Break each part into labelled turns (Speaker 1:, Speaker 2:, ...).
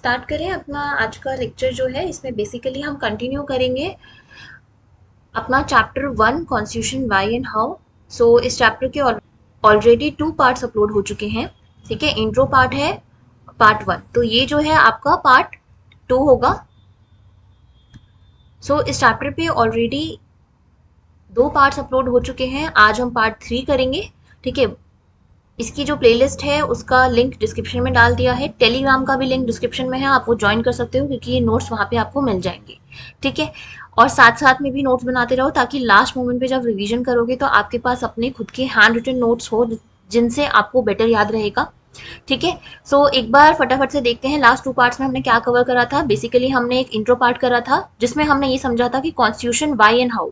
Speaker 1: Start करें अपना आज का लेक्चर जो है। इसमें बेसिकली हम कंटिन्यू करेंगे अपना chapter 1 constitution why and how. So इस चैप्टर के ऑलरेडी 2 पार्ट्स अपलोड हो चुके हैं। ठीक है, इंट्रो पार्ट है पार्ट 1, तो ये जो है आपका पार्ट 2 होगा। सो इस चैप्टर पे ऑलरेडी 2 पार्ट्स अपलोड हो चुके हैं, आज हम पार्ट 3 करेंगे। ठीक है, इसकी जो प्लेलिस्ट है उसका लिंक डिस्क्रिप्शन में डाल दिया है, टेलीग्राम का भी लिंक डिस्क्रिप्शन में है, आप वो ज्वाइन कर सकते हो क्योंकि ये नोट्स वहाँ पे आपको मिल जाएंगे। ठीक है, और साथ साथ में भी नोट्स बनाते रहो ताकि लास्ट मोमेंट पे जब रिवीजन करोगे तो आपके पास अपने खुद के हैंड रिटन नोट्स हो जिनसे आपको बेटर याद रहेगा। ठीक है, सो एक बार फटाफट से देखते हैं लास्ट 2 पार्ट्स में हमने क्या कवर करा था। बेसिकली हमने एक इंट्रो पार्ट करा था जिसमें हमने ये समझा था कि constitution why and how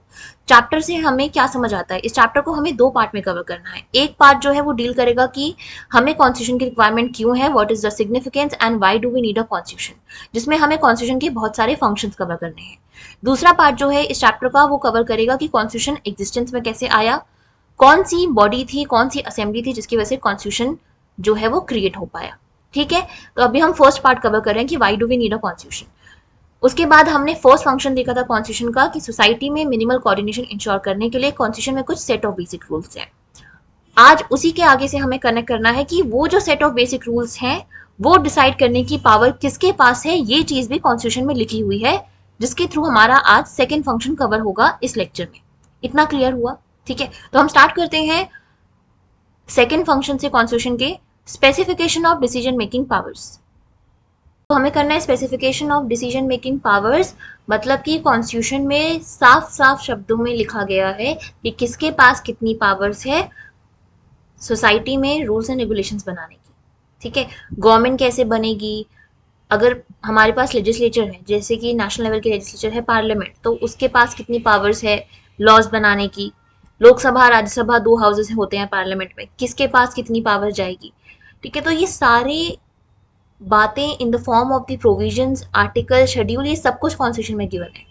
Speaker 1: chapter से हमें क्या समझ आता है। इस चैप्टर को हमें 2 पार्ट में कवर करना है। एक पार्ट जो है वो डील करेगा कि हमें कॉन्स्टिट्यूशन की रिक्वायरमेंट क्यों है, what is the significance and why do we need a constitution, जिसमें हमें कॉन्स्टिट्यूशन के बहुत सारे फंक्शंस कवर करने हैं। दूसरा पार्ट जो है इस चैप्टर का वो कवर करेगा कि कॉन्स्टिट्यूशन एग्जिस्टेंस में कैसे आया, कौन सी बॉडी थी, कौन सी असेंबली थी जिसकी वजह से कॉन्स्टिट्यूशन जो है वो क्रिएट हो पाया। ठीक है, तो अभी हम फर्स्ट पार्ट कवर कर रहे हैं कि why do we need a constitution. उसके बाद हमने फर्स्ट फंक्शन देखा था कॉन्स्टिट्यूशन का कि सोसाइटी में मिनिमल कोऑर्डिनेशन इंश्योर करने के लिए कॉन्स्टिट्यूशन में कुछ सेट ऑफ बेसिक रूल्स हैं। आज उसी के आगे से हमें कनेक्ट करना है कि वो जो सेट ऑफ बेसिक रूल्स हैं वो डिसाइड करने की पावर किसके पास है, ये चीज भी कॉन्स्टिट्यूशन में लिखी हुई है, जिसके थ्रू हमारा आज सेकेंड फंक्शन कवर होगा इस लेक्चर में। इतना क्लियर हुआ? ठीक है, तो हम स्टार्ट करते हैं सेकेंड फंक्शन से कॉन्स्टिट्यूशन के, specification of decision making powers. तो हमें करना है specification of decision making powers, मतलब कि कॉन्स्टिट्यूशन में साफ साफ शब्दों में लिखा गया है कि किसके पास कितनी पावर्स है सोसाइटी में रूल्स एंड रेगुलेशंस बनाने की। ठीक है, गवर्नमेंट कैसे बनेगी, अगर हमारे पास लेजिस्लेचर है जैसे कि नेशनल लेवल के लेजिस्लेचर है पार्लियामेंट, तो उसके पास कितनी पावर्स है लॉज बनाने की। लोकसभा राज्यसभा 2 हाउसेस होते हैं पार्लियामेंट में, किसके पास कितनी पावर जाएगी। ठीक है, तो ये सारे बातें in the form of the provisions, article, schedule, ये सब कुछ कॉन्स्टिट्यूशन में गिवन है।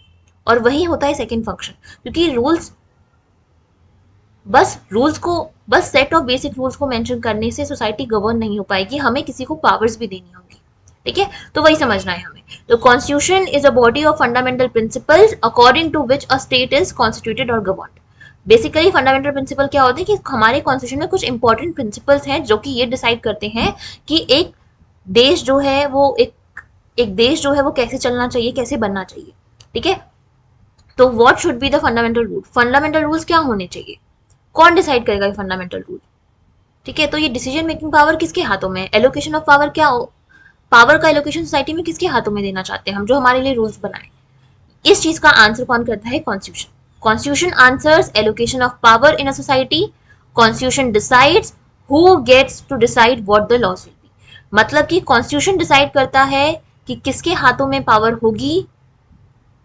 Speaker 1: और वही होता है सेकंड फंक्शन, क्योंकि बस सेट ऑफ बेसिक रूल्स को मेंशन करने से सोसाइटी गवर्न नहीं हो पाएगी, हमें किसी को पावर्स भी देनी होगी। ठीक है, तो वही समझना है हमें। तो constitution is a body of fundamental principles according to which a state is constituted और गवर्न्ड। बेसिकली फंडामेंटल प्रिंसिपल क्या होते हैं कि हमारे कॉन्स्टिट्यूशन में कुछ इंपॉर्टेंट प्रिंसिपल्स हैं जो कि ये डिसाइड करते हैं कि एक देश जो है वो एक देश जो है वो कैसे चलना चाहिए, कैसे बनना चाहिए। ठीक है, तो what should be the fundamental rule, fundamental rules क्या होने चाहिए, कौन डिसाइड करेगा ये फंडामेंटल रूल। ठीक है, तो ये डिसीजन मेकिंग पावर किसके हाथों में है, एलोकेशन ऑफ पावर, क्या पावर का एलोकेशन सोसाइटी में किसके हाथों में देना चाहते हैं हम, जो हमारे लिए रूल्स बनाए। इस चीज का आंसर कौन करता है, constitution. Constitution answers allocation of power in a society. Constitution decides who gets to decide what the laws will be, मतलब कि कॉन्स्टिट्यूशन डिसाइड करता है कि किसके हाथों में पावर होगी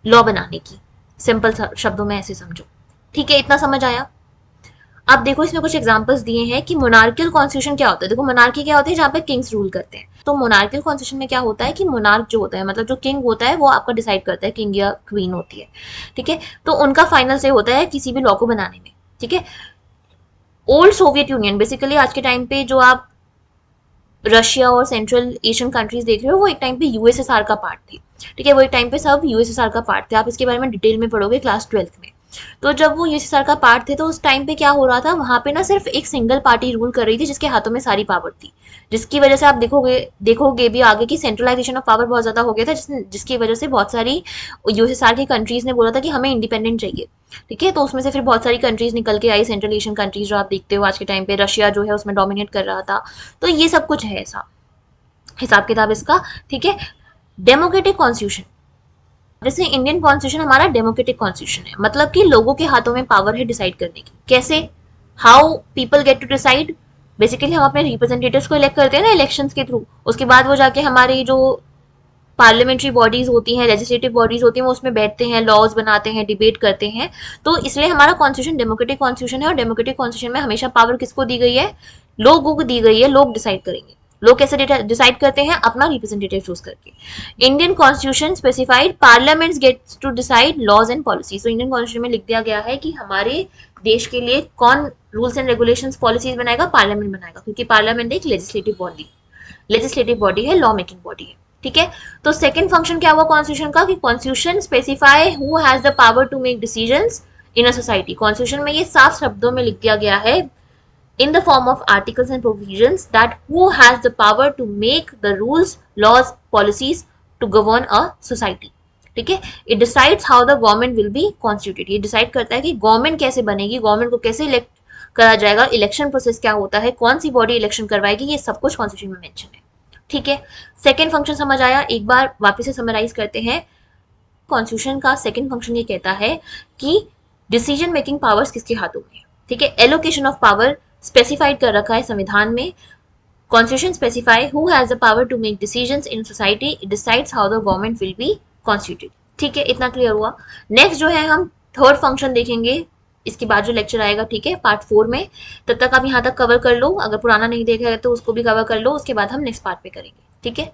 Speaker 1: लॉ बनाने की। सिंपल शब्दों में ऐसे समझो। ठीक है, इतना समझ आया? अब देखो इसमें कुछ एग्जांपल्स दिए हैं कि मोनार्कियल कॉन्स्टिट्यूशन क्या होता है। देखो मोनार्की क्या होती है, जहाँ पे किंग्स रूल करते हैं। तो मोनार्कियल कॉन्स्टिट्यूशन में क्या होता है कि मोनार्क जो होता है, मतलब जो किंग होता है वो आपका डिसाइड करता है, किंग या क्वीन होती है। ठीक है, तो उनका फाइनल से होता है किसी भी लॉ को बनाने में। ठीक है, ओल्ड सोवियत यूनियन, बेसिकली आज के टाइम पे जो आप रशिया और सेंट्रल एशियन कंट्रीज देख रहे हो वो एक टाइम पे यूएसएसआर का पार्ट थे। ठीक है, वो एक टाइम पे सब यूएसएसआर का पार्ट थे, आप इसके बारे में डिटेल में पढ़ोगे क्लास 12th में। तो जब वो यूएसएसआर का पार्ट थे तो उस टाइम पे क्या हो रहा था, वहां पे ना सिर्फ एक सिंगल पार्टी रूल कर रही थी जिसके हाथों में सारी पावर थी, जिसकी वजह से आप देखोगे भी आगे की सेंट्रलाइजेशन ऑफ पावर बहुत ज्यादा हो गया था, जिसकी वजह से बहुत सारी यूएसएसआर की कंट्रीज ने बोला था कि हमें इंडिपेंडेंट चाहिए। ठीक है, तो उसमें से फिर बहुत सारी कंट्रीज निकल के आई, सेंट्रल एशियन कंट्रीज जो आप देखते हो आज के टाइम पे, रशिया जो है उसमें डोमिनेट कर रहा था। तो ये सब कुछ है ऐसा हिसाब किताब इसका। ठीक है, डेमोक्रेटिक कॉन्स्टिट्यूशन, जैसे इंडियन कॉन्स्टिट्यूशन हमारा डेमोक्रेटिक कॉन्स्टिट्यूशन है, मतलब कि लोगों के हाथों में पावर है डिसाइड करने की। कैसे, how people get to decide, basically हम अपने रिप्रेजेंटेटिव्स को इलेक्ट करते हैं ना इलेक्शंस के थ्रू, उसके बाद वो जाके हमारी जो पार्लियामेंट्री बॉडीज होती हैं, लेजिस्लेटिव बॉडीज होती हैं, वो उसमें बैठते हैं, लॉज बनाते हैं, डिबेट करते हैं। तो इसलिए हमारा कॉन्स्टिट्यूशन डेमोक्रेटिक कॉन्स्टिट्यूशन है, और डेमोक्रेटिक कॉन्स्टिट्यूशन में हमेशा पावर किसको दी गई है, लोगों को दी गई है, लोग डिसाइड करेंगे। लोग कैसे डिसाइड करते हैं, अपना रिप्रेजेंटेटिव चूज करके। Indian constitution specified parliaments gets to decide laws and policies. तो इंडियन कॉन्स्टिट्यूशन में लिख दिया गया है कि हमारे देश के लिए कौन रूल्स एंड रेगुलेशंस पॉलिसीज बनाएगा, पार्लियामेंट बनाएगा, क्योंकि पार्लियामेंट एक लेजिस्लेटिव बॉडी है, लॉ मेकिंग बॉडी है। ठीक है। तो सेकंड फंक्शन क्या हुआ कॉन्स्टिट्यूशन का कि constitution specify who has the power to make decisions in a society. Constitution में ये साफ शब्दों में लिख दिया गया है in the form of articles and provisions that who has the power to make the rules, laws, policies to govern a society। ठीक है। It decides how the government will be constituted. ये डिसाइड करता है कि government कैसे बनेगी, government को कैसे इलेक्ट करा जाएगा, इलेक्शन प्रोसेस क्या होता है, कौन सी बॉडी इलेक्शन करवाएगी, ये सब कुछ कॉन्स्टिट्यूशन में मेंशन है। ठीक है। सेकेंड फंक्शन समझ आया। एक बार वापस से समराइज करते हैं। कॉन्स्टिट्यूशन का सेकेंड फंक्शन ये कहता है कि डिसीजन मेकिंग पावर्स किसके हाथों में है। ठीक है। एलोकेशन ऑफ पावर स्पेसिफाइड कर रखा है संविधान में। Constitution specify who has the power to make decisions in society, it decides how the government will be constituted. ठीक है, इतना क्लियर हुआ। नेक्स्ट जो है हम थर्ड फंक्शन देखेंगे इसके बाद जो लेक्चर आएगा, ठीक है, पार्ट 4 में। तब तक आप यहाँ तक कवर कर लो, अगर पुराना नहीं देखा है तो उसको भी कवर कर लो, उसके बाद हम नेक्स्ट पार्ट पे करेंगे। ठीक है।